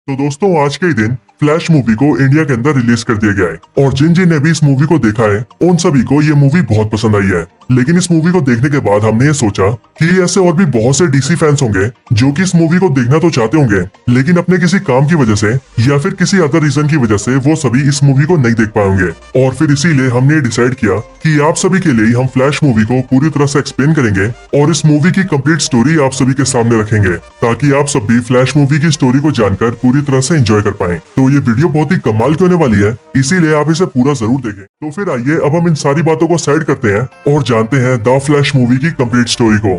तो दोस्तों आज के ही दिन फ्लैश मूवी को इंडिया के अंदर रिलीज कर दिया गया है और जिन जिन ने भी इस मूवी को देखा है उन सभी को ये मूवी बहुत पसंद आई है। लेकिन इस मूवी को देखने के बाद हमने ये सोचा कि ऐसे और भी बहुत से डीसी फैंस होंगे जो कि इस मूवी को देखना तो चाहते होंगे लेकिन अपने किसी काम की वजह से या फिर किसी अदर रीजन की वजह से वो सभी इस मूवी को नहीं देख पाएंगे। और फिर इसीलिए हमने डिसाइड किया कि आप सभी के लिए हम फ्लैश मूवी को पूरी तरह से एक्सप्लेन करेंगे और इस मूवी की कंप्लीट स्टोरी आप सभी के सामने रखेंगे ताकि आप सब भी फ्लैश मूवी की स्टोरी को जानकर पूरी तरह से एंजॉय कर पाएं। तो ये वीडियो बहुत ही कमाल की होने वाली है, इसीलिए आप इसे पूरा जरूर देखें। तो फिर आइए अब हम इन सारी बातों को साइड करते हैं और जानते हैं द फ्लैश मूवी की कंप्लीट स्टोरी को।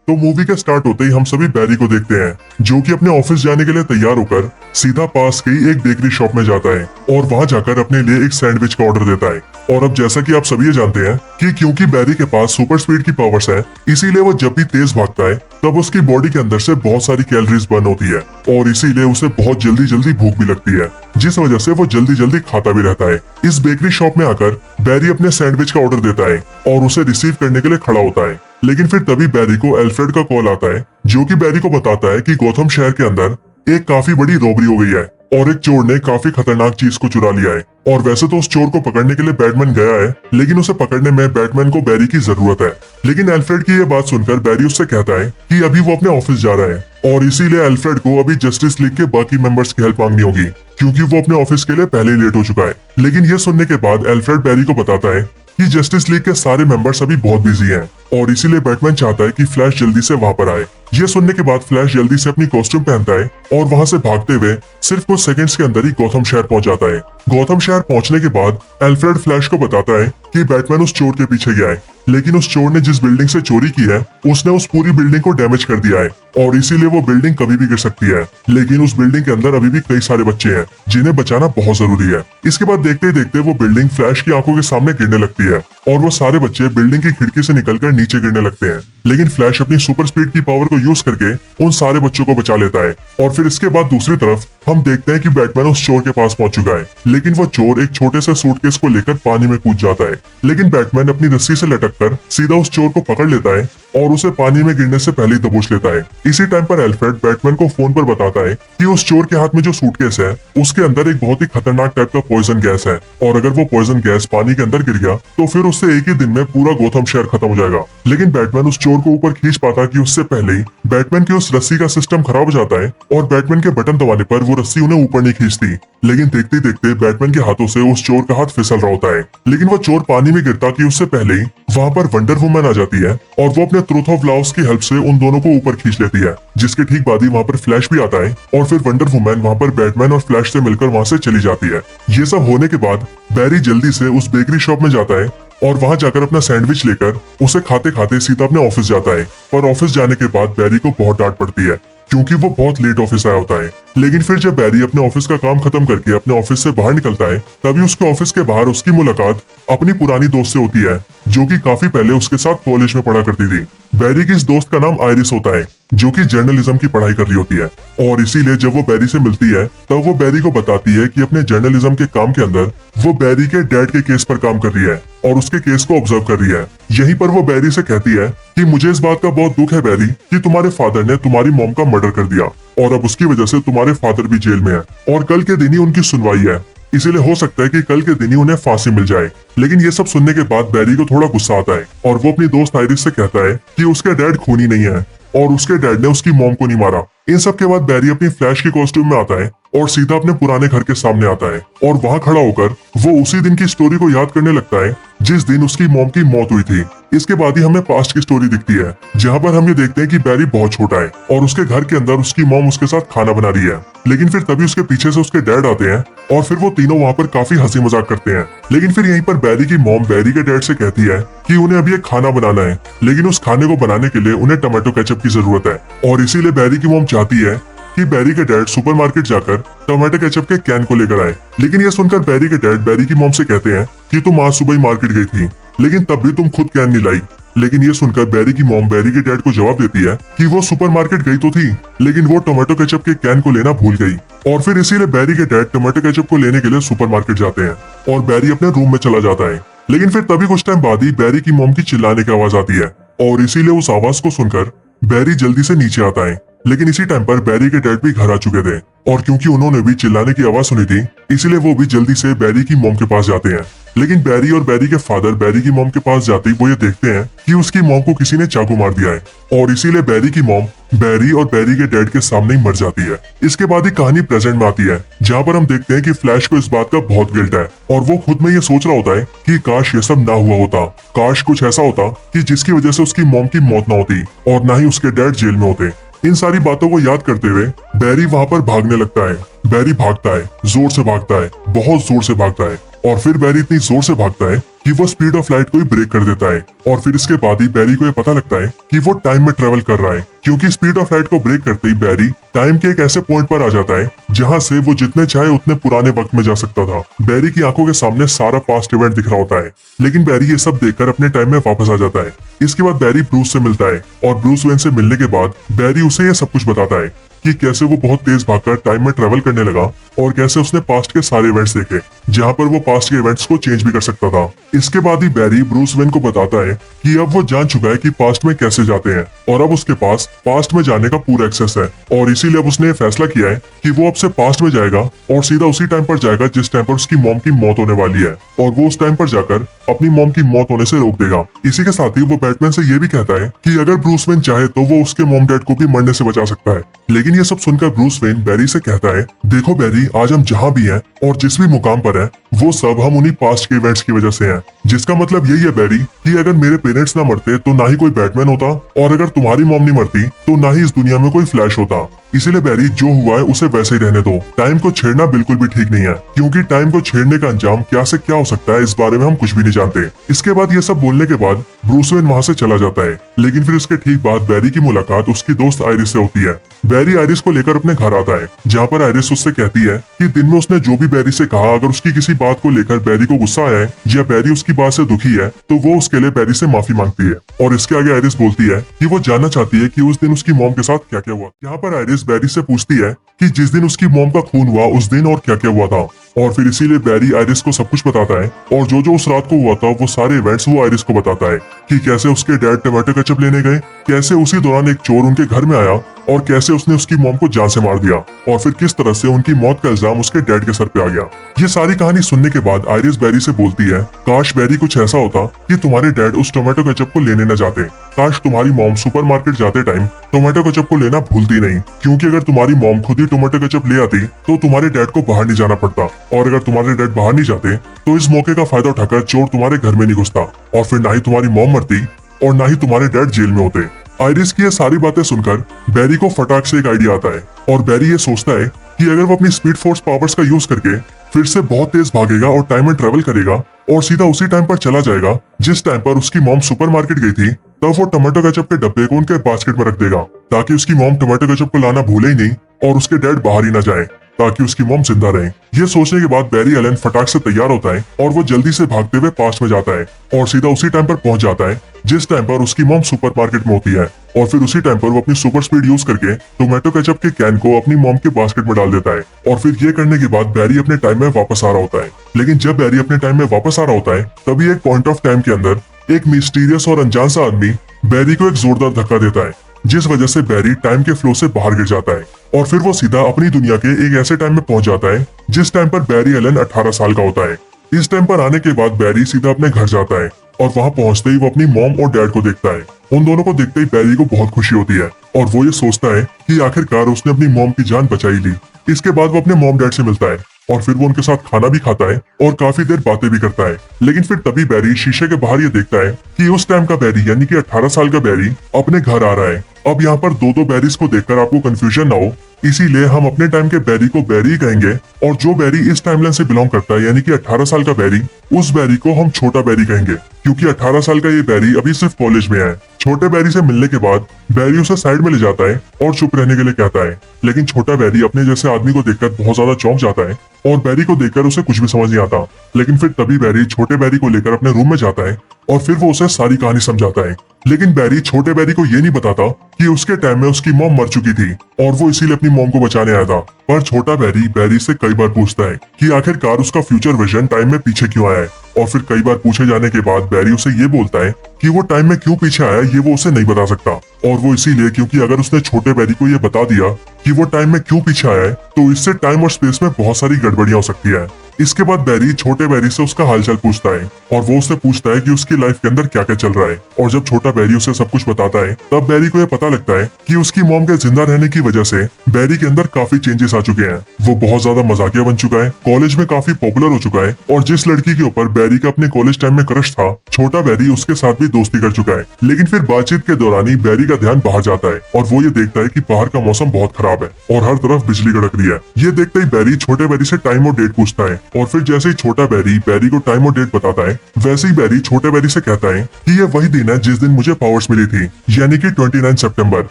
तो मूवी के स्टार्ट होते ही हम सभी बैरी को देखते हैं जो कि अपने ऑफिस जाने के लिए तैयार होकर सीधा पास की एक बेकरी शॉप में जाता है और वहां जाकर अपने लिए एक सैंडविच का ऑर्डर देता है। और अब जैसा कि आप सभी ये जानते हैं कि क्योंकि बैरी के पास सुपर स्पीड की पावर्स है इसीलिए वो जब भी तेज भागता है तब उसकी बॉडी के अंदर से बहुत सारी कैलोरीज बर्न होती है और इसीलिए उसे बहुत जल्दी जल्दी भूख भी लगती है जिस वजह से वो जल्दी जल्दी खाता भी रहता है। इस बेकरी शॉप में आकर बैरी अपने सैंडविच का ऑर्डर देता है और उसे रिसीव करने के लिए खड़ा होता है। लेकिन फिर तभी बैरी को एल्फ्रेड का कॉल आता है जो कि बैरी को बताता है कि गौथम शहर के अंदर एक काफी बड़ी रॉबरी हो गई है और एक चोर ने काफी खतरनाक चीज को चुरा लिया है। और वैसे तो उस चोर को पकड़ने के लिए बैटमैन गया है लेकिन उसे पकड़ने में बैटमैन को बैरी की जरूरत है। लेकिन एल्फ्रेड की ये बात सुनकर बैरी उससे कहता है कि अभी वो अपने ऑफिस जा रहा है और इसीलिए एल्फ्रेड को अभी जस्टिस लीग के बाकी मेंबर्स की हेल्प मांगनी होगी क्योंकि वो अपने ऑफिस के लिए पहले ही लेट हो चुका है। लेकिन ये सुनने के बाद एल्फ्रेड बैरी को बताता है कि जस्टिस लीग के सारे मेंबर्स अभी बहुत बिजी हैं और इसीलिए बैटमैन चाहता है कि फ्लैश जल्दी से वहां पर आए। ये सुनने के बाद फ्लैश जल्दी से अपनी कॉस्ट्यूम पहनता है और वहां से भागते हुए सिर्फ कुछ सेकंड्स के अंदर ही गौथम शहर पहुंच जाता है। गौथम शहर पहुंचने के बाद एल्फ्रेड फ्लैश को बताता है कि बैटमैन उस चोर के पीछे गया है लेकिन उस चोर ने जिस बिल्डिंग से चोरी की है उसने उस पूरी बिल्डिंग को डैमेज कर दिया है और इसीलिए वो बिल्डिंग कभी भी गिर सकती है। लेकिन उस बिल्डिंग के अंदर अभी भी कई सारे बच्चे हैं जिन्हें बचाना बहुत जरूरी है। इसके बाद देखते ही देखते वो बिल्डिंग फ्लैश की आंखों के सामने गिरने लगती है और वो सारे बच्चे बिल्डिंग की खिड़की से निकलकर नीचे गिरने लगते हैं। लेकिन फ्लैश अपनी सुपर स्पीड की पावर को यूज करके उन सारे बच्चों को बचा लेता है। और फिर इसके बाद दूसरी तरफ हम देखते हैं कि बैटमैन उस चोर के पास पहुंच चुका है लेकिन वो चोर एक छोटे से सूटकेस को लेकर पानी में कूद जाता है। लेकिन बैटमैन अपनी रस्सी से लटककर सीधा उस चोर को पकड़ लेता है और उसे पानी में गिरने से पहले ही दबोच लेता है। इसी टाइम पर एल्फ्रेड बैटमैन को फोन पर बताता है कि उस चोर के हाथ में जो सूटकेस है उसके अंदर एक बहुत ही खतरनाक टाइप का पॉइजन गैस है और अगर वो पॉइजन गैस पानी के अंदर गिर गया तो फिर उससे एक ही दिन में पूरा गौथम शहर खत्म हो जाएगा। लेकिन बैटमैन उस चोर को ऊपर खींच पाता कि उससे पहले ही बैटमैन की उस रस्सी का सिस्टम खराब हो जाता है और बैटमैन के बटन दबाने पर वो रस्सी उन्हें ऊपर नहीं खींचती। लेकिन देखते देखते बैटमैन के हाथों से उस चोर का हाथ फिसल रहा होता है लेकिन वो चोर पानी में गिरता कि उससे पहले ही वहां पर वंडर वुमन आ जाती है और वो अपने ट्रूथ ऑफ लॉस की हेल्प से उन दोनों को ऊपर खींच लेती है। जिसके ठीक बाद ही वहां पर फ्लैश भी आता है और फिर वंडर वुमन वहां पर बैटमैन और फ्लैश से मिलकर वहां से चली जाती है। ये सब होने के बाद बैरी जल्दी से उस बेकरी शॉप में जाता है और वहां जाकर अपना सैंडविच लेकर उसे खाते खाते सीधा अपने ऑफिस जाता है। पर ऑफिस जाने के बाद बैरी को बहुत डांट पड़ती है क्योंकि वो बहुत लेट ऑफिस आया होता है। लेकिन फिर जब बैरी अपने ऑफिस का काम खत्म करके अपने ऑफिस से बाहर निकलता है तभी उसके ऑफिस के बाहर उसकी मुलाकात अपनी पुरानी दोस्त से होती है जो कि काफी पहले उसके साथ कॉलेज में पढ़ा करती थी। बैरी की इस दोस्त का नाम आयरिस होता है जो कि जर्नलिज्म की पढ़ाई कर रही होती है और इसीलिए जब वो बैरी से मिलती है तब वो बैरी को बताती है कि अपने जर्नलिज्म के काम के अंदर वो बैरी के डैड के केस पर काम कर रही है और उसके केस को ऑब्जर्व कर रही है। यहीं पर वो बैरी से कहती है कि मुझे इस बात का बहुत दुख है बैरी कि तुम्हारे फादर ने तुम्हारी मॉम का मर्डर कर दिया और अब उसकी वजह से तुम्हारे फादर भी जेल में है और कल के दिन ही उनकी सुनवाई है, इसीलिए हो सकता है कि कल के दिन ही उन्हें फांसी मिल जाए। लेकिन ये सब सुनने के बाद बैरी को थोड़ा गुस्सा आता है और वो अपनी दोस्त आयरिस से कहता है कि उसके डैड खूनी नहीं है और उसके डैड ने उसकी मॉम को नहीं मारा। इन सब के बाद बैरी अपनी फ्लैश की कॉस्ट्यूम में आता है और सीधा अपने पुराने घर के सामने आता है और वहां खड़ा होकर वो उसी दिन की स्टोरी को याद करने लगता है जिस दिन उसकी मॉम की मौत हुई थी। इसके बाद ही हमें पास्ट की स्टोरी दिखती है जहां पर हम ये देखते हैं कि बैरी बहुत छोटा है और उसके घर के अंदर उसकी मॉम उसके साथ खाना बना रही है। लेकिन फिर तभी उसके पीछे से उसके डैड आते हैं और फिर वो तीनों वहां पर काफी हंसी मजाक करते हैं। लेकिन फिर यहीं पर बैरी की मॉम बैरी के डैड से कहती है कि उन्हें अभी एक खाना बनाना है लेकिन उस खाने को बनाने के लिए उन्हें टमाटो केचप की जरूरत है और इसीलिए बैरी की मॉम चाहती है कि बैरी के डैड सुपरमार्केट जाकर टमाटो केचप के कैन को लेकर आए। लेकिन ये सुनकर बैरी के डैड बैरी की मॉम से कहते हैं कि तुम आज सुबह ही मार्केट गई थी लेकिन तब भी तुम खुद कैन नहीं लाई। लेकिन ये सुनकर बैरी की मॉम बैरी के डैड को जवाब देती है कि वो सुपरमार्केट गई तो थी लेकिन वो टमाटो केचप के कैन को लेना भूल गई और फिर इसीलिए बैरी के डैड टमाटो केचप को लेने के लिए सुपरमार्केट जाते हैं और बैरी अपने रूम में चला जाता है। लेकिन फिर तभी कुछ टाइम बाद ही बैरी की मॉम की चिल्लाने की आवाज आती है और इसीलिए उस आवाज को सुनकर बैरी जल्दी से नीचे आता है लेकिन इसी टाइम पर बैरी के डैड भी घर आ चुके थे और क्योंकि उन्होंने भी चिल्लाने की आवाज सुनी थी इसीलिए वो भी जल्दी से बैरी की मॉम के पास जाते हैं। लेकिन बैरी और बैरी के फादर बैरी की मॉम के पास जाते ही वो ये देखते हैं कि उसकी मॉम को किसी ने चाकू मार दिया है और इसीलिए बैरी की मॉम बैरी और बैरी के डैड के सामने ही मर जाती है। इसके बाद ही कहानी प्रेजेंट में आती है जहाँ पर हम देखते हैं कि फ्लैश को इस बात का बहुत गिल्ट है और वो खुद में ये सोच रहा होता है कि काश ये सब ना हुआ होता, काश कुछ ऐसा होता कि जिसकी वजह से उसकी मॉम की मौत ना होती और ना ही उसके डैड जेल में होते। इन सारी बातों को याद करते हुए बैरी वहां पर भागने लगता है। बैरी भागता है, जोर से भागता है, बहुत जोर से भागता है और फिर बैरी इतनी जोर से भागता है कि वो स्पीड ऑफ लाइट को ही ब्रेक कर देता है और फिर इसके बाद ही बैरी को ये पता लगता है कि वो टाइम में ट्रेवल कर रहा है क्योंकि स्पीड ऑफ लाइट को ब्रेक करते ही बैरी टाइम के एक ऐसे पॉइंट पर आ जाता है जहां से वो जितने चाहे उतने पुराने वक्त में जा सकता था। बैरी की आंखों के सामने सारा पास्ट इवेंट दिख रहा होता है लेकिन बैरी ये सब देखकर अपने टाइम में वापस आ जाता है। इसके बाद बैरी ब्रूस से मिलता है और ब्रूस वेन से मिलने के बाद बैरी उसे ये सब कुछ बताता है कि कैसे वो बहुत तेज भागकर टाइम में ट्रेवल करने लगा और कैसे उसने पास्ट के सारे इवेंट्स देखे जहां पर वो पास्ट के इवेंट्स को चेंज भी कर सकता था। इसके बाद ही बैरी ब्रूस वेन को बताता है कि अब वो जान चुका है कि पास्ट में कैसे जाते हैं और अब उसके पास पास्ट में जाने का पूरा एक्सेस है और इसीलिए अब उसने फैसला किया है कि वो अब से पास्ट में जाएगा और सीधा उसी टाइम पर जाएगा जिस टाइम पर उसकी मॉम की मौत होने वाली है और वो उस टाइम पर जाकर अपनी मॉम की मौत होने से रोक देगा। इसी के साथ ही वो बैटमैन से ये भी कहता है कि अगर ब्रूस वेन चाहे तो वो उसके मॉम डैड को भी मरने से बचा सकता है। लेकिन ये सब सुनकर ब्रूस वेन बैरी से कहता है, देखो बैरी, आज हम जहाँ भी हैं और जिस भी मुकाम पर हैं वो सब हम उन्हीं पास्ट के इवेंट्स की वजह से हैं। जिसका मतलब यही है बैरी कि अगर मेरे पेरेंट्स ना मरते तो ना ही कोई बैटमैन होता और अगर तुम्हारी मॉम नहीं मरती तो ना ही इस दुनिया में कोई फ्लैश होता। इसीलिए बैरी, जो हुआ है उसे वैसे ही रहने दो। टाइम को छेड़ना बिल्कुल भी ठीक नहीं है क्योंकि टाइम को छेड़ने का अंजाम क्या से क्या हो सकता है इस बारे में हम कुछ भी नहीं जानते। इसके बाद ये सब बोलने के बाद ब्रूस वेन वहाँ से चला जाता है लेकिन फिर इसके ठीक बाद बैरी की मुलाकात उसकी दोस्त आयरिस से होती है। बैरी आयरिस को लेकर अपने घर आता है जहाँ पर आयरिस उससे कहती है कि दिन में उसने जो भी बैरी से कहा अगर उसकी किसी बात को लेकर बैरी को गुस्सा आया है या बैरी उसकी बात से दुखी है तो वो उसके लिए बैरी से माफी मांगती है। और इसके आगे आयरिस बोलती है कि वो जानना चाहती है कि उस दिन उसकी मॉम के साथ क्या क्या हुआ। यहाँ पर आयरिस बैरी से पूछती है कि जिस दिन उसकी मॉम का खून हुआ उस दिन और क्या क्या हुआ था और फिर इसीलिए बैरी आयरिस को सब कुछ बताता है और जो जो उस रात को हुआ था वो सारे इवेंट्स वो आयरिस को बताता है कि कैसे उसके डैड टमाटो केचप लेने गए, कैसे उसी दौरान एक चोर उनके घर में आया और कैसे उसने उसकी मॉम को जान से मार दिया और फिर किस तरह से उनकी मौत का इल्जाम उसके डैड के सर पे आ गया। ये सारी कहानी सुनने के बाद आयरिस बैरी से बोलती है, काश बैरी कुछ ऐसा होता कि तुम्हारे डैड उस टोमेटो केचप को लेने न जाते। काश तुम्हारी मॉम सुपरमार्केट जाते टाइम टोमेटो केचप को लेना भूलती नहीं क्योंकि अगर तुम्हारी मॉम खुद ही टोमेटो केचप ले आती तो तुम्हारे डैड को बाहर नहीं जाना पड़ता और अगर तुम्हारे डैड बाहर नहीं जाते तो इस मौके का फायदा उठाकर चोर तुम्हारे घर में नहीं घुसता और फिर ना ही तुम्हारी मॉम मरती और ना ही तुम्हारे डैड जेल में होते। आयरिस की ये सारी बातें सुनकर बैरी को फटाक से एक आइडिया आता है और बैरी ये सोचता है कि अगर वो अपनी स्पीड फोर्स पावर्स का यूज करके फिर से बहुत तेज भागेगा और टाइम में ट्रेवल करेगा और सीधा उसी टाइम पर चला जाएगा जिस टाइम पर उसकी मॉम सुपरमार्केट गई थी, तब वो टमाटो केचप के डब्बे को उनके बास्केट में रख देगा ताकि उसकी मॉम टमाटो केचप को लाना भूले ही नहीं और उसके डैड बाहर ही ना जाए ताकि उसकी मॉम जिंदा रहे। ये सोचने के बाद बैरी एलन फटाक से तैयार होता है और वो जल्दी से भागते हुए पास्ट में जाता है और सीधा उसी टाइम पर पहुंच जाता है जिस टाइम पर उसकी मॉम सुपरमार्केट में होती है और फिर उसी टाइम पर वो अपनी सुपर स्पीड यूज करके टोमेटो केचप के कैन को अपनी मॉम के बास्केट में डाल देता है और फिर ये करने के बाद बैरी अपने टाइम में वापस आ रहा होता है। लेकिन जब बैरी अपने टाइम में वापस आ रहा होता है तभी एक पॉइंट ऑफ टाइम के अंदर एक मिस्टीरियस और अनजान सा आदमी बैरी को एक जोरदार धक्का देता है जिस वजह से बैरी टाइम के फ्लो से बाहर गिर जाता है और फिर वो सीधा अपनी दुनिया के एक ऐसे टाइम में पहुंच जाता है जिस टाइम पर बैरी एलन 18 साल का होता है। इस टाइम पर आने के बाद बैरी सीधा अपने घर जाता है और वहां पहुंचते ही वो अपनी मॉम और डैड को देखता है। उन दोनों को देखते ही बैरी को बहुत खुशी होती है और वो ये सोचता है कि आखिरकार उसने अपनी मॉम की जान बचाई ली। इसके बाद वो अपने मॉम डैड से मिलता है और फिर वो उनके साथ खाना भी खाता है और काफी देर बातें भी करता है। लेकिन फिर तभी बैरी शीशे के बाहर ये देखता है कि उस टाइम का बैरी यानी कि 18 साल का बैरी अपने घर आ रहा है। अब यहाँ पर दो बैरीज को देखकर आपको कंफ्यूजन ना हो, इसीलिए हम अपने टाइम के बैरी को बैरी कहेंगे और जो बैरी इस टाइमलाइन से बिलोंग करता है यानी कि 18 साल का बैरी, उस बैरी को हम छोटा बैरी कहेंगे क्योंकि 18 साल का ये बैरी अभी सिर्फ कॉलेज में है। छोटे बैरी से मिलने के बाद बैरी उसे साइड में ले जाता है और चुप रहने के लिए कहता है, लेकिन छोटा बैरी अपने जैसे आदमी को देखकर बहुत ज्यादा चौंक जाता है और बैरी को देखकर उसे कुछ भी समझ नहीं आता। लेकिन फिर तभी बैरी छोटे बैरी को लेकर अपने रूम में जाता है और फिर वो उसे सारी कहानी समझाता है। लेकिन बैरी छोटे बैरी को ये नहीं बताता कि उसके टाइम में उसकी मॉम मर चुकी थी और वो इसीलिए अपनी मॉम को बचाने आया था। पर छोटा बैरी बैरी से कई बार पूछता है कि आखिरकार उसका फ्यूचर विजन टाइम में पीछे क्यों आया है, और फिर कई बार पूछे जाने के बाद बैरी उसे ये बोलता है कि वो टाइम में क्यों पीछे आया ये वो उसे नहीं बता सकता, और वो इसीलिए क्योंकि अगर उसने छोटे बैरी को ये बता दिया कि वो टाइम में क्यों पीछे आया है तो इससे टाइम और स्पेस में बहुत सारी गड़बड़ियां हो सकती है। इसके बाद बैरी छोटे बैरी से उसका हालचाल पूछता है और वो उससे पूछता है कि उसकी लाइफ के अंदर क्या क्या चल रहा है, और जब छोटा बैरी उसे सब कुछ बताता है तब बैरी को यह पता लगता है कि उसकी मॉम के जिंदा रहने की वजह से बैरी के अंदर काफी चेंजेस आ चुके हैं। वो बहुत ज्यादा मजाकिया बन चुका है, कॉलेज में काफी पॉपुलर हो चुका है, और जिस लड़की के ऊपर बैरी का अपने कॉलेज टाइम में क्रश था छोटा बैरी उसके साथ भी दोस्ती कर चुका है। लेकिन फिर बातचीत के दौरान ही बैरी का ध्यान बाहर जाता है और वो ये देखता है कि बाहर का मौसम बहुत खराब है और हर तरफ बिजली कड़क रही है। ये देखते ही बैरी छोटे बैरी से टाइम और डेट पूछता है, और फिर जैसे ही छोटा बैरी बैरी को टाइम और डेट बताता है वैसे ही बैरी छोटे बैरी से कहता है कि ये वही दिन है जिस दिन मुझे पावर्स मिली थी, यानी कि 29 सितंबर,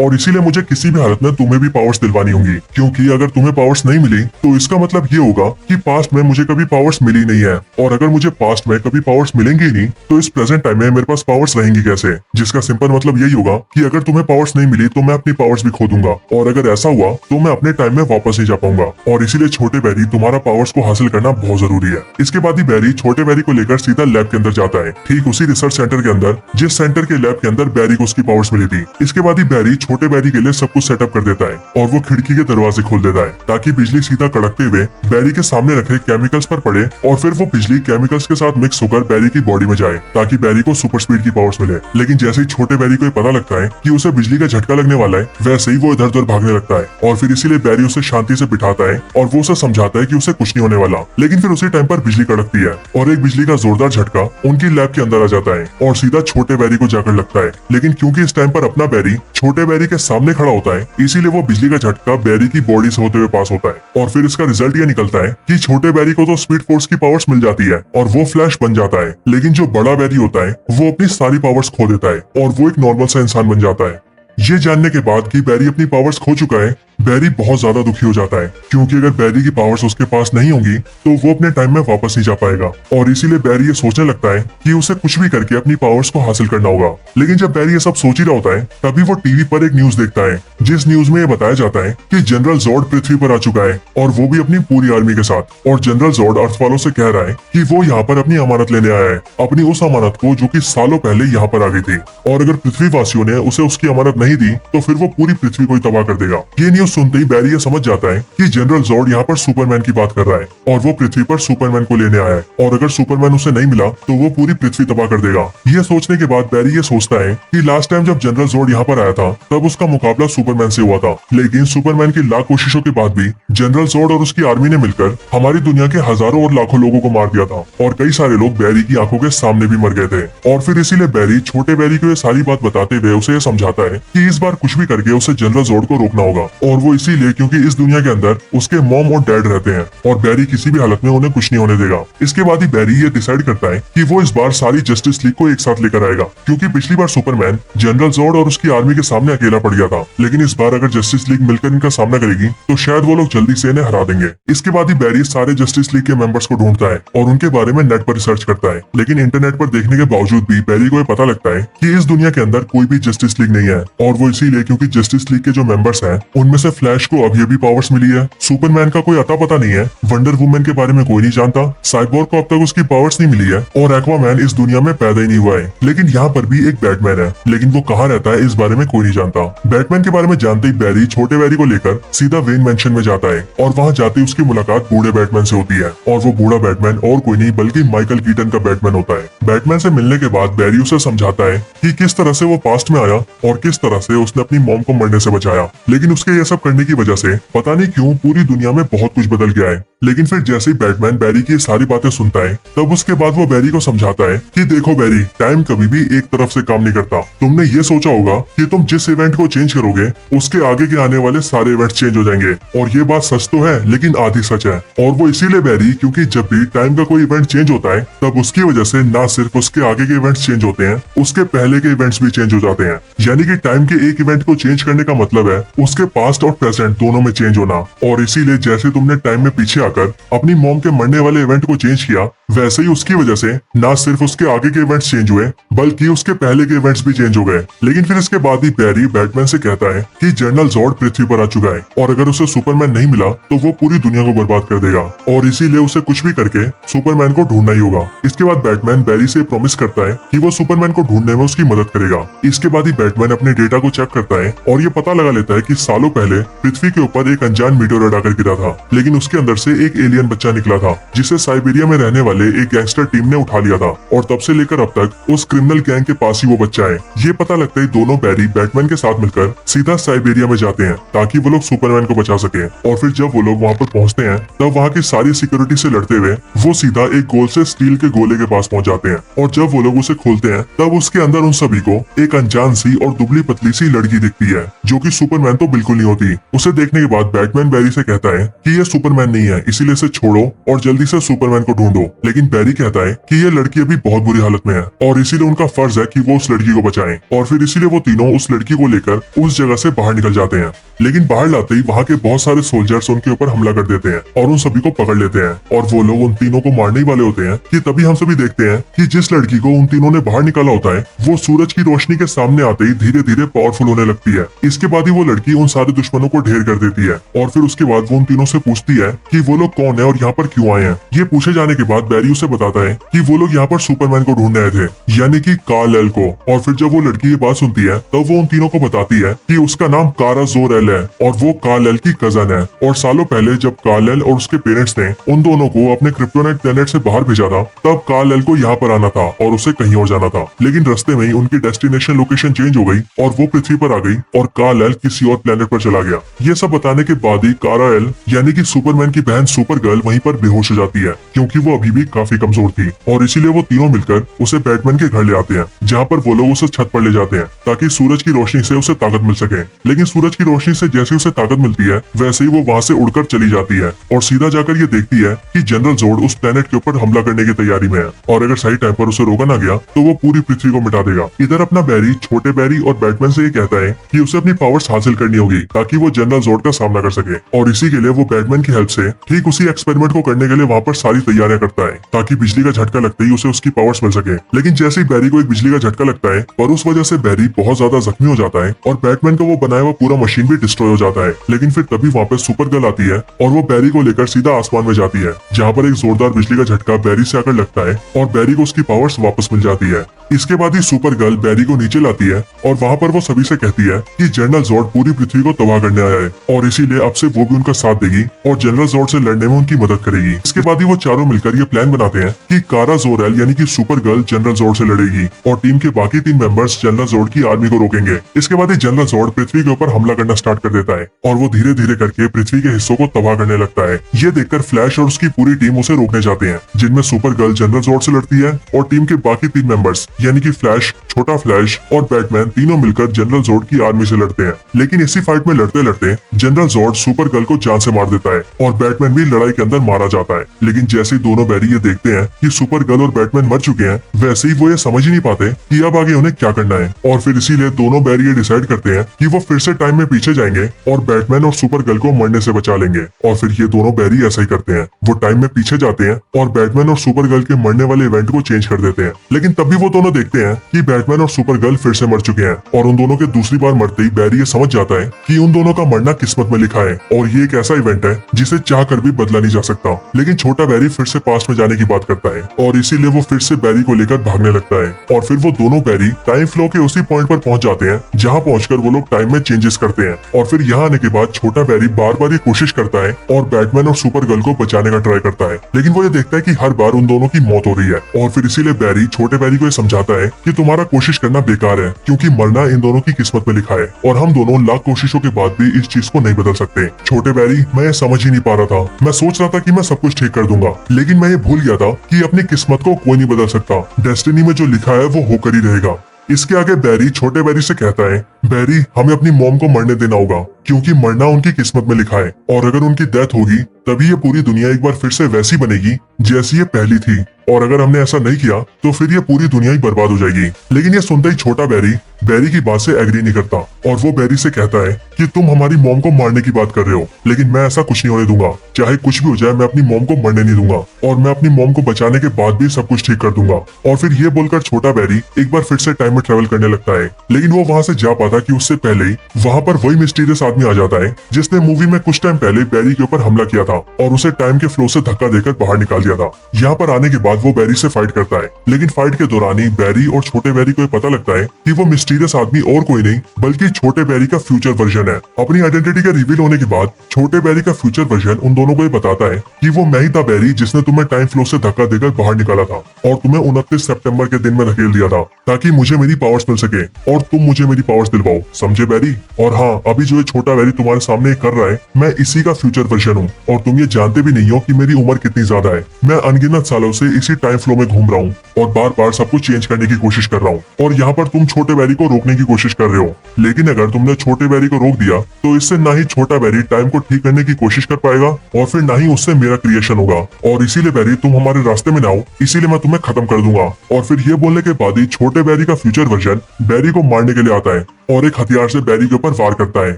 और इसीलिए मुझे किसी भी हालत में तुम्हें भी पावर्स दिलवानी होंगी, क्योंकि अगर तुम्हें पावर्स नहीं मिली तो इसका मतलब ये होगा कि पास्ट में मुझे कभी पावर्स मिली नहीं है, और अगर मुझे पास्ट में कभी पावर्स मिलेंगी नहीं तो इस प्रेजेंट टाइम में मेरे पास पावर्स रहेंगी कैसे, जिसका सिंपल मतलब यही होगा कि अगर तुम्हें पावर्स नहीं मिली तो मैं अपनी पावर्स भी खो दूंगा, और अगर ऐसा हुआ तो मैं अपने टाइम में वापस नहीं जा पाऊंगा, और इसीलिए छोटे बैरी तुम्हारा पावर्स को हासिल करना बहुत जरूरी है। इसके बाद ही बैरी छोटे बैरी को लेकर सीधा लैब के अंदर जाता है, ठीक उसी रिसर्च सेंटर के अंदर जिस सेंटर के लैब के अंदर बैरी को उसकी पावर्स मिली थी। इसके बाद ही बैरी छोटे बैरी के लिए सब कुछ सेटअप कर देता है और वो खिड़की के दरवाजे खोल देता है ताकि बिजली सीधा कड़कते हुए बैरी के सामने रखे केमिकल्स पर पड़े, और फिर वो बिजली केमिकल्स के साथ मिक्स होकर बैरी की बॉडी में जाए ताकि बैरी को सुपर स्पीड की पावर्स मिले। लेकिन जैसे ही छोटे बैरी को ये पता लगता है कि उसे बिजली का झटका लगने वाला है वैसे ही वो इधर उधर भागने लगता है, और फिर इसीलिए बैरी उसे शांति से बिठाता है और वो उसे समझाता है कि उसे कुछ नहीं होने वाला। लेकिन फिर उसी टाइम पर बिजली कड़कती है और एक बिजली का जोरदार झटका उनकी लैब के अंदर आ जाता है और सीधा छोटे बैरी को जाकर लगता है। लेकिन क्योंकि इस टाइम पर अपना बैरी छोटे बैरी के सामने खड़ा होता है इसीलिए वो बिजली का झटका बैरी की बॉडी से होते हुए पास होता है, और फिर इसका रिजल्ट ये निकलता है कि छोटे बैरी को तो स्पीड फोर्स की पावर्स मिल जाती है और वो फ्लैश बन जाता है, लेकिन जो बड़ा बैरी होता है वो अपनी सारी पावर्स खो देता है और वो एक नॉर्मल सा इंसान बन जाता है। ये जानने के बाद कि बैरी अपनी पावर्स खो चुका है बैरी बहुत ज्यादा दुखी हो जाता है, क्योंकि अगर बैरी की पावर्स उसके पास नहीं होंगी तो वो अपने टाइम में वापस नहीं जा पाएगा, और इसीलिए बैरी ये सोचने लगता है कि उसे कुछ भी करके अपनी पावर्स को हासिल करना होगा। लेकिन जब बैरी ये सब सोच ही रहा होता है तभी वो टीवी पर एक न्यूज देखता है जिस न्यूज में ये बताया जाता है कि जनरल जॉर्ड पृथ्वी पर आ चुका है और वो भी अपनी पूरी आर्मी के साथ, और जनरल जॉर्ड अर्थ वालों से कह रहा है कि वो यहाँ पर अपनी अमानत लेने आया है, अपनी उस अमानत को जो कि सालों पहले यहाँ पर आ गई थी, और अगर पृथ्वी वासियों ने उसे उसकी अमानत नहीं दी तो फिर वो पूरी पृथ्वी को ही तबाह कर देगा। ये न्यूज सुनते ही बैरी समझ जाता है कि जनरल जॉर्ड यहाँ पर सुपरमैन की बात कर रहा है और वो पृथ्वी पर सुपरमैन को लेने आया है, और अगर सुपरमैन उसे नहीं मिला तो वो पूरी पृथ्वी तबाह कर देगा। ये सोचने के बाद बैरी ये सोचता है कि लास्ट टाइम जब जनरल जॉर्ड यहाँ पर आया था तब उसका मुकाबला सुपरमैन से हुआ था, लेकिन सुपरमैन की लाख कोशिशों के बाद भी जनरल जॉर्ड और उसकी आर्मी ने मिलकर हमारी दुनिया के हजारों और लाखों लोगों को मार दिया था, और कई सारे लोग बैरी की आंखों के सामने भी मर गए थे। और फिर इसीलिए बैरी छोटे बैरी को ये सारी बात बताते हुए उसे समझाता है कि इस बार कुछ भी करके उसे जनरल जॉर्ड को रोकना होगा, और वो इसीलिए क्योंकि इस दुनिया के अंदर उसके मॉम और डैड रहते हैं और बैरी किसी भी हालत में उन्हें कुछ नहीं होने देगा। इसके बाद ही बैरी ये डिसाइड करता है कि वो इस बार सारी जस्टिस लीग को एक साथ लेकर आएगा, क्योंकि पिछली बार सुपरमैन जनरल जॉर्ड और उसकी आर्मी के सामने अकेला पड़ गया था, लेकिन इस बार अगर जस्टिस लीग मिलकर इनका सामना करेगी तो शायद वो लोग जल्दी से इन्हें हरा देंगे। इसके बाद ही बैरी सारे जस्टिस लीग के मेंबर्स को ढूंढता है और उनके बारे में नेट पर रिसर्च करता है, लेकिन इंटरनेट पर देखने के बावजूद भी बैरी को पता लगता है कि इस दुनिया के अंदर कोई भी जस्टिस लीग नहीं है, और वो इसीलिए क्योंकि जस्टिस लीग के जो मेंबर्स हैं उनमें से फ्लैश को अभी अभी पावर्स मिली है, सुपरमैन का कोई अता पता नहीं है, वंडर वुमन के बारे में कोई नहीं जानता, साइबोर्ग को अब तक उसकी पावर्स नहीं मिली है, और एक्वामैन इस दुनिया में पैदा ही नहीं हुआ है। लेकिन यहाँ पर भी एक बैटमैन है, लेकिन वो कहाँ रहता है इस बारे में कोई नहीं जानता। बैटमैन के बारे में जानते ही बैरी छोटे बैरी को लेकर सीधा वेन मैंशन में जाता है, और वहाँ जाते ही उसकी मुलाकात बूढ़े बैटमैन से होती है, और वो बूढ़ा बैटमैन और कोई नहीं बल्कि माइकल कीटन का बैटमैन होता है। बैटमैन से मिलने के बाद बैरी उसे समझाता है कि किस तरह से वो पास्ट में आया और किस तरह से उसने अपनी मॉम को मरने से बचाया, लेकिन उसके ये सब करने की वजह से पता नहीं क्यों पूरी दुनिया में बहुत कुछ बदल गया है। लेकिन फिर जैसे ही बैटमैन बैरी की सारी बातें सुनता है तब उसके बाद वो बैरी को समझाता है कि देखो बैरी, टाइम कभी भी एक तरफ से काम नहीं करता। तुमने ये सोचा होगा कि तुम जिस इवेंट को चेंज करोगे उसके आगे के आने वाले सारे इवेंट चेंज हो जाएंगे, और ये बात सच तो है लेकिन आधी सच है। और वो इसीलिए बैरी क्योंकि जब भी टाइम का कोई इवेंट चेंज होता है तब उसकी वजह से न सिर्फ उसके आगे के इवेंट्स चेंज होते हैं, उसके पहले के इवेंट्स भी चेंज हो जाते हैं। यानी कि टाइम के एक इवेंट को चेंज करने का मतलब है उसके पास्ट और प्रेजेंट दोनों में चेंज होना। और इसीलिए जैसे तुमने टाइम में पीछे आकर जाकर अपनी मॉम के मरने वाले इवेंट को चेंज किया, वैसे ही उसकी वजह से न सिर्फ उसके आगे के इवेंट्स चेंज हुए बल्कि उसके पहले के इवेंट्स भी चेंज हो गए। लेकिन फिर इसके बाद ही बैरी बैटमैन से कहता है कि जनरल जॉर्ड पृथ्वी पर आ चुका है और अगर उसे सुपरमैन नहीं मिला तो वो पूरी दुनिया को बर्बाद कर देगा और इसीलिए उसे कुछ भी करके सुपरमैन को ढूंढना ही होगा। इसके बाद बैटमैन बैरी से प्रॉमिस करता है कि वो सुपरमैन को ढूंढने में उसकी मदद करेगा। इसके बाद ही बैटमैन अपने डेटा को चेक करता है और ये पता लगा लेता है कि सालों पहले पृथ्वी के ऊपर एक अनजान मीटेओराइट आकर गिरा था, लेकिन उसके अंदर से एक एलियन बच्चा निकला था जिसे साइबेरिया में रहने वाले एक गैंगस्टर टीम ने उठा लिया था और तब से लेकर अब तक उस क्रिमिनल गैंग के पास ही वो बच्चा है। ये पता लगता ही दोनों बैरी बैटमैन के साथ मिलकर सीधा साइबेरिया में जाते हैं ताकि वो लोग सुपरमैन को बचा सके। और फिर जब वो लोग वहाँ पर पहुँचते हैं तब वहाँ की सारी सिक्योरिटी से लड़ते हुए वो सीधा एक गोल से स्टील के गोले के पास पहुँच जाते हैं और जब वो लोग उसे खोलते हैं तब उसके अंदर उन सभी को एक अनजान सी और दुबली पतली सी लड़की दिखती है जो कि सुपरमैन तो बिल्कुल नहीं होती। उसे देखने के बाद बैटमैन बैरी से कहता है कि ये सुपरमैन नहीं है, इसीलिए इसे छोड़ो और जल्दी से सुपरमैन को ढूंढो। लेकिन बैरी कहता है कि ये लड़की अभी बहुत बुरी हालत में है और इसीलिए उनका फर्ज है कि वो उस लड़की को बचाएं और फिर इसीलिए वो तीनों उस लड़की को लेकर उस जगह से बाहर निकल जाते हैं। लेकिन बाहर लाते ही वहाँ के बहुत सारे सोल्जर्स उनके ऊपर हमला कर देते हैं और उन सभी को पकड़ लेते हैं और वो लोग उन तीनों को मारने ही वाले होते हैं कि तभी हम सभी देखते हैं कि जिस लड़की को उन तीनों ने बाहर निकाला होता है वो सूरज की रोशनी के सामने आते ही धीरे धीरे पावरफुल होने लगती है। इसके बाद ही वो लड़की उन सारे दुश्मनों को ढेर कर देती है और फिर उसके बाद वो उन तीनों से पूछती है कि वो लोग कौन है और यहाँ पर क्यों आए हैं। ये पूछे जाने के बाद बैरी उसे बताता है कि वो लोग यहाँ पर सुपरमैन को ढूंढने आए थे, यानी कि कार्ल-एल को। और फिर जब वो लड़की ये बात सुनती है तब वो उन तीनों को बताती है कि उसका नाम कारा जोर-एल है और वो कार्ल-एल की कजन है और सालों पहले जब कार्ल-एल और उसके पेरेंट्स ने उन दोनों को अपने क्रिप्टोनाइट प्लेनेट से बाहर भेजा था तब कार्ल-एल को यहाँ पर आना था और उसे कहीं और जाना था। लेकिन रास्ते में ही उनकी डेस्टिनेशन लोकेशन चेंज हो गई और वो पृथ्वी पर आ गई और कार्ल-एल किसी और प्लेनेट पर चला गया। ये सब बताने के बाद ही कारा-एल यानी कि सुपरमैन की बहन सुपर गर्ल वहीं पर बेहोश हो जाती है क्योंकि वो अभी भी काफी कमजोर थी और इसीलिए वो तीनों मिलकर उसे बैटमैन के घर ले आते हैं जहाँ पर वो लोग उसे छत पर ले जाते हैं ताकि सूरज की रोशनी से उसे ताकत मिल सके। लेकिन सूरज की रोशनी से जैसे उसे ताकत मिलती है वैसे ही वो वहाँ से उड़कर चली जाती है और सीधा जाकर ये देखती है कि जनरल जोर्ड उस प्लेनेट के ऊपर हमला करने की तैयारी में है और अगर सही टाइम पर उसे रोका ना गया तो वो पूरी पृथ्वी को मिटा देगा। इधर अपना बैरी छोटे बैरी और बैटमैन से ये कहता है कि उसे अपनी पावर्स हासिल करनी होगी ताकि वो जनरल जोर्ड का सामना कर सके और इसी के लिए वो बैटमैन की हेल्प से ठीक उसी एक्सपेरिमेंट को करने के लिए वहाँ पर सारी तैयारियां करता है ताकि बिजली का झटका लगते ही उसे उसकी पावर्स मिल सके। लेकिन जैसे ही बैरी को एक बिजली का झटका लगता है पर उस वजह से बैरी बहुत ज्यादा जख्मी हो जाता है और बैटमैन का वो बनाया हुआ पूरा मशीन भी डिस्ट्रॉय हो जाता है। लेकिन फिर तभी वहाँ पे सुपर गर्ल आती है और वो बैरी को लेकर सीधा आसमान में जाती है जहाँ पर एक जोरदार बिजली का झटका बैरी से आकर लगता है और बैरी को उसकी पावर्स वापस मिल जाती है। इसके बाद ही सुपर गर्ल बैरी को नीचे लाती है और वहाँ पर वो सभी से कहती है कि जनरल जोर्ड पूरी पृथ्वी को तबाह करने आया है और इसीलिए अब से वो भी उनका साथ देगी और जनरल जोर्ड से लड़ने में उनकी मदद करेगी। इसके बाद ही वो चारों मिलकर ये प्लान बनाते हैं कि कारा जोर-एल यानी कि सुपर गर्ल जनरल जोर्ड से लड़ेगी और टीम के बाकी 3 मेंबर्स जनरल जोर्ड की आर्मी को रोकेंगे। इसके बाद ही जनरल जोर्ड पृथ्वी के ऊपर हमला करना स्टार्ट कर देता है और वो धीरे धीरे करके पृथ्वी के हिस्सों को तबाह करने लगता है। ये देखकर फ्लैश और उसकी पूरी टीम उसे रोकने जाते हैं जिनमें सुपर गर्ल जनरल जोर्ड से लड़ती है और टीम के बाकी 3 मेंबर्स यानी कि फ्लैश, छोटा फ्लैश और बैटमैन तीनों मिलकर जनरल जोर्ड की आर्मी से लड़ते हैं। लेकिन इसी फाइट में लड़ते लड़ते जनरल जोर्ड सुपर गर्ल को जान से मार देता है और बैटमैन भी लड़ाई के अंदर मारा जाता है। लेकिन जैसे ही दोनों बैरी ये देखते हैं कि सुपर गर्ल और बैटमैन मर चुके हैं वैसे ही वो ये समझ ही नहीं पाते कि अब आगे उन्हें क्या करना है और फिर इसीलिए दोनों बैरी ये डिसाइड करते हैं कि वो फिर से टाइम में पीछे जाएंगे और बैटमैन और सुपर गर्ल को मरने से बचा लेंगे। और फिर ये दोनों बैरी ऐसा ही करते हैं, वो टाइम में पीछे जाते हैं और बैटमैन और सुपर गर्ल के मरने वाले इवेंट को चेंज कर देते हैं। लेकिन तभी वो दोनों देखते हैं कि बैटमैन और सुपर गर्ल फिर से मर चुके हैं और उन दोनों के दूसरी बार मरते ही बैरी ये समझ जाता है कि उन दोनों का मरना किस्मत में लिखा है और ये एक ऐसा इवेंट है जिसे चाह कर भी बदला नहीं जा सकता। लेकिन छोटा बैरी फिर से पास्ट में जाने की बात करता है और इसीलिए वो फिर से बैरी को लेकर भागने लगता है और फिर वो दोनों बैरी टाइम फ्लो के उसी पॉइंट पर पहुंच जाते हैं जहां पहुंचकर वो लोग टाइम में चेंजेस करते हैं। और फिर यहाँ आने के बाद छोटा बैरी बार बार ये कोशिश करता है और बैटमैन और सुपर गर्ल को बचाने का ट्राई करता है, लेकिन वो ये देखता है कि हर बार उन दोनों की मौत हो रही है और फिर इसीलिए बैरी छोटे बैरी को ये समझाता है कि तुम्हारा कोशिश करना बेकार है क्योंकि मरना इन दोनों की किस्मत में लिखा है और हम दोनों लाख कोशिशों के बाद भी इस चीज को नहीं बदल सकते। छोटे बैरी, मैं समझ ही नहीं पा रहा था, मैं सोच रहा था कि मैं सब कुछ ठीक कर दूंगा लेकिन मैं ये भूल गया था कि अपनी किस्मत को कोई नहीं बदल सकता, डेस्टिनी में जो लिखा है वो होकर ही रहेगा। इसके आगे बैरी छोटे बैरी से कहता है बैरी, हमें अपनी मॉम को मरने देना होगा क्योंकि मरना उनकी किस्मत में लिखा है और अगर उनकी डेथ होगी तभी ये पूरी दुनिया एक बार फिर से वैसी बनेगी जैसी ये पहली थी और अगर हमने ऐसा नहीं किया तो फिर ये पूरी दुनिया ही बर्बाद हो जाएगी। लेकिन ये सुनते ही छोटा बैरी बैरी की बात से एग्री नहीं करता और वो बैरी से कहता है कि तुम हमारी मॉम को मारने की बात कर रहे हो, लेकिन मैं ऐसा कुछ नहीं होने दूंगा। चाहे कुछ भी हो जाए मैं अपनी मॉम को मरने नहीं दूंगा और मैं अपनी मॉम को बचाने के बाद भी सब कुछ ठीक कर दूंगा। और फिर ये बोलकर छोटा बैरी एक बार फिर से टाइम में ट्रेवल करने लगता है, लेकिन वो वहां से जा पाता कि उससे पहले ही वहां पर वही मिस्टीरियस आदमी आ जाता है जिसने मूवी में कुछ टाइम पहले बैरी के ऊपर हमला किया था और उसे टाइम के फ्लो से धक्का देकर बाहर निकाल दिया था। यहाँ पर आने के बाद वो बैरी से फाइट करता है, लेकिन फाइट के दौरान ही बैरी और छोटे बैरी को पता लगता है कि वो मिस्टीरियस आदमी और कोई नहीं बल्कि छोटे बैरी का फ्यूचर वर्जन है। अपनी आइडेंटिटी के रिवील होने के बाद छोटे बैरी का फ्यूचर वर्जन उन दोनों को ये बताता है कि वो मैं ही था बैरी जिसने तुम्हें टाइम फ्लो से धक्का देकर बाहर निकाला था और तुम्हें 29 सितंबर के दिन में धकेल दिया था ताकि मुझे मेरी पावर्स मिल सके और तुम मुझे मेरी पावर्स दिलवाओ, समझे बैरी? और हाँ, अभी जो ये छोटा बैरी तुम्हारे सामने कर रहा है मैं इसी का फ्यूचर वर्जन हूँ और तुम ये जानते भी नहीं हो कि मेरी उम्र कितनी ज्यादा है। मैं अनगिनत सालों से इसी टाइम फ्लो में घूम रहा हूँ और बार बार सब कुछ चेंज करने की कोशिश कर रहा हूँ और यहाँ पर तुम छोटे बैरी को रोकने की कोशिश कर रहे हो, लेकिन अगर तुमने छोटे बैरी को रोक दिया तो इससे ना ही छोटा बैरी टाइम को ठीक करने की कोशिश कर पाएगा और फिर ना ही उससे मेरा क्रिएशन होगा और इसीलिए बैरी तुम हमारे रास्ते में ना आओ, इसीलिए मैं तुम्हें खत्म कर दूंगा। और फिर ये बोलने के बाद ही छोटे बैरी का फ्यूचर वर्जन बैरी को मारने के लिए आता है और एक हथियार से बैरी के ऊपर वार करता है,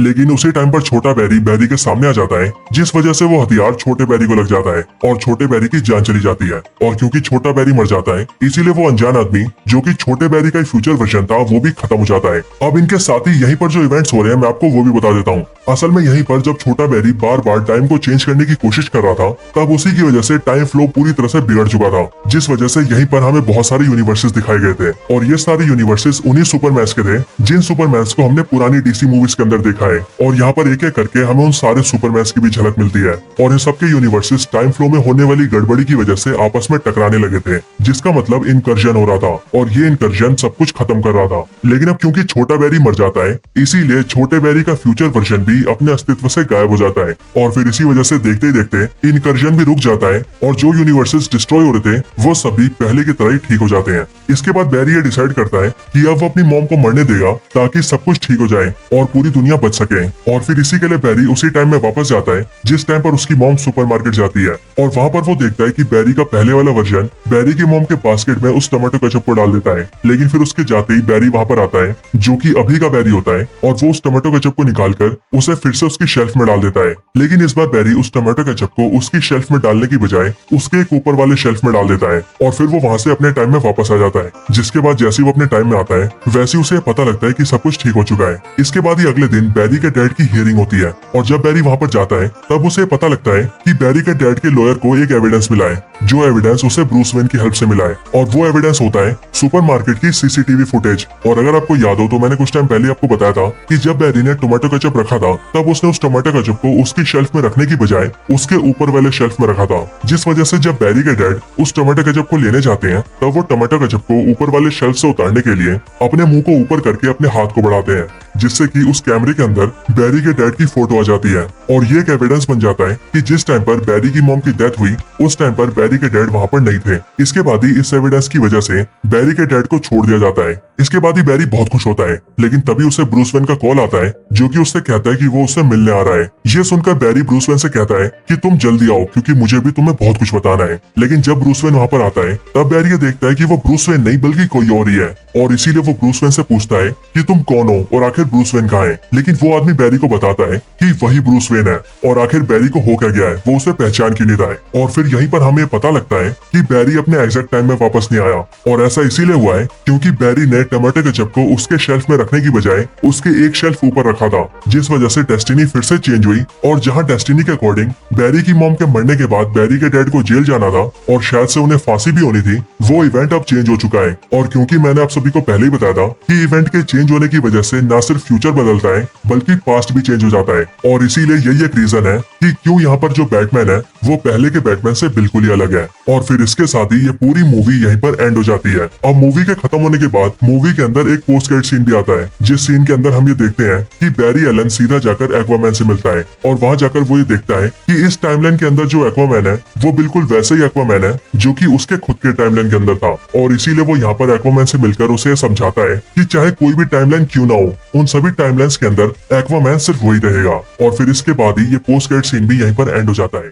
लेकिन उसी टाइम पर छोटा बैरी बैरी के सामने आ जाता है जिस वजह से वो हथियार छोटे बैरी को लग जाता है और छोटे बैरी की जान चली जाती है। और क्योंकि छोटा बैरी मर जाता है इसीलिए वो अनजान आदमी जो कि छोटे बैरी का फ्यूचर वर्जन था वो भी खत्म हो जाता है। अब इनके साथ ही यहीं पर जो इवेंट्स हो रहे हैं मैं आपको वो भी बता देता हूँ। असल में यहीं पर जब छोटा बैरी बार बार टाइम को चेंज करने की कोशिश कर रहा था तब उसी की वजह से टाइम फ्लो पूरी तरह से बिगड़ चुका था, जिस वजह से यहीं पर हमें बहुत सारे यूनिवर्सेस दिखाए गए थे और ये सारे यूनिवर्सेस उन्हीं सुपरमैन्स के थे जिन सुपरमैन्स को हमने पुरानी डीसी मूवीज के अंदर देखा है और यहाँ पर एक एक करके हमें उन सारे सुपरमैन्स की भी झलक मिलती है और इन सबके यूनिवर्सेस टाइम फ्लो में होने वाली गड़बड़ी की वजह से आपस में टकराने लगे थे, जिसका मतलब इनकर्जन हो रहा था और ये इनकर्जन सब कुछ खत्म कर रहा था। लेकिन अब क्योंकि छोटा बैरी मर जाता है इसीलिए छोटे बैरी का फ्यूचर वर्जन भी अपने अस्तित्व से गायब हो जाता है और फिर इसी वजह से देखते ही देखते इनकर्जन भी रुक जाता है और जो यूनिवर्सेस डिस्ट्रॉय हो रहे थे वो सभी पहले की तरह ही ठीक हो जाते हैं। इसके बाद बैरी ये डिसाइड करता है कि अब वो अपनी मॉम को मरने देगा ताकि सब कुछ ठीक हो जाए और पूरी दुनिया बच सके और फिर इसी के लिए बैरी उसी टाइम में वापस जाता है जिस टाइम पर उसकी मॉम सुपरमार्केट जाती है और वहाँ पर वो देखता है कि बैरी का पहले वाला वर्जन बैरी की मॉम के बास्केट में उस टमाटो केचप को डाल देता है, लेकिन फिर उसके जाते ही बैरी वहाँ पर आता है जो कि अभी का बैरी होता है और वो उस टमाटो केचप को निकालकर उसे फिर से उसकी शेल्फ में डाल देता है। लेकिन इस बार बैरी उस टमाटो केचप को उसकी शेल्फ में डालने की बजाय उसके एक ऊपर वाले शेल्फ में डाल देता है और फिर वो वहाँ से अपने टाइम में वापस आ जाता है, जिसके बाद जैसे वो अपने टाइम में आता है वैसे उसे पता लगता है कि सब कुछ ठीक हो चुका है। इसके बाद ही अगले दिन बैरी के डैड की हियरिंग होती है और जब बैरी वहाँ पर जाता है तब उसे पता लगता है कि बैरी के डैड के लॉयर को एक एविडेंस मिला है, जो एविडेंस उसे ब्रूस वेन की हेल्प से मिला है और वो एविडेंस होता है सुपरमार्केट की सीसीटीवी फुटेज। और अगर आपको याद हो तो मैंने कुछ टाइम पहले आपको बताया था कि जब बैरी ने टोमेटो केचप रखा था तब उसने उस टोमेटो केचप को उसकी शेल्फ में रखने की बजाय उसके ऊपर वाले शेल्फ में रखा था, जिस वजह से जब बैरी के डैड उस टोमेटो केचप को लेने जाते हैं तब वो टोमेटो केचप को ऊपर वाले शेल्फ से उतारने के लिए अपने मुंह को ऊपर करके अपने हाथ को बढ़ाते हैं, जिससे कि उस कैमरे के अंदर बैरी के डैड की फोटो आ जाती है और ये एक एविडेंस बन जाता है कि जिस टाइम पर बैरी की मॉम की डेथ हुई उस टाइम पर बैरी के डैड वहाँ पर नहीं थे। इसके बाद ही इस एविडेंस की वजह से बैरी के डैड को छोड़ दिया जाता है। इसके बाद ही बैरी बहुत खुश होता है, लेकिन तभी उसे ब्रूस वेन का कॉल आता है जो कि उससे कहता है कि वो उससे मिलने आ रहा है। ये सुनकर बैरी ब्रूस वेन से कहता है कि तुम जल्दी आओ क्योंकि मुझे भी तुम्हें बहुत कुछ बताना है। लेकिन जब ब्रूस वेन वहाँ पर आता है तब बैरी ये देखता है कि वो ब्रूस वेन नहीं बल्कि कोई और ही है और इसीलिए वो ब्रूस वेन से पूछता है कि तुम कौन हो और आखिर ब्रूस वेन कहाँ है। लेकिन वो आदमी बैरी को बताता है कि वही ब्रूस वेन है और आखिर बैरी को हो क्या गया है वो उसे पहचान क्यों नहीं रहा है। और फिर यहीं पर हमें पता लगता है कि बैरी अपने एग्जैक्ट टाइम में वापस नहीं आया और ऐसा इसीलिए हुआ है क्योंकि बैरी ने टमाटो केचप को उसके शेल्फ में रखने की बजाय उसके एक शेल्फ ऊपर रखा था, जिस वजह से डेस्टिनी फिर से चेंज हुई और जहाँ डेस्टिनी के अकॉर्डिंग बैरी की मॉम के मरने के बाद बैरी के डैड को जेल जाना था और शायद से उन्हें फांसी भी होनी थी, वो इवेंट अब चेंज हो चुका है। और क्योंकि मैंने आप सभी को पहले ही बताया था कि इवेंट के चेंज होने की वजह से न सिर्फ फ्यूचर बदलता है बल्कि पास्ट भी चेंज हो जाता है और इसीलिए यही एक रीजन है कि क्यों यहाँ पर जो बैटमैन है वो पहले के बैटमैन से बिल्कुल ही अलग है। और फिर इसके साथ ही ये पूरी मूवी यहीं पर एंड हो जाती है। अब मूवी के खत्म होने के बाद मूवी के अंदर एक पोस्ट क्रेडिट सीन भी आता है, जिस सीन के अंदर हम ये देखते हैं कि बैरी एलन सीधा जाकर एक्वामैन से मिलता है और वहां जाकर वो ये देखता है कि इस टाइमलाइन के अंदर जो एक्वामैन है वो बिल्कुल वैसे ही एक्वामैन है जो कि उसके खुद के टाइमलाइन के अंदर था। और इसीलिए वो यहाँ पर एक्वामैन से मिलकर उसे समझाता है कि चाहे कोई भी टाइमलाइन क्यों ना हो, उन सभी टाइमलाइंस के अंदर एक्वामैन सिर्फ वही रहेगा। और फिर इसके बाद ही ये पोस्ट क्रेडिट सीन भी यहीं पर एंड हो जाता है।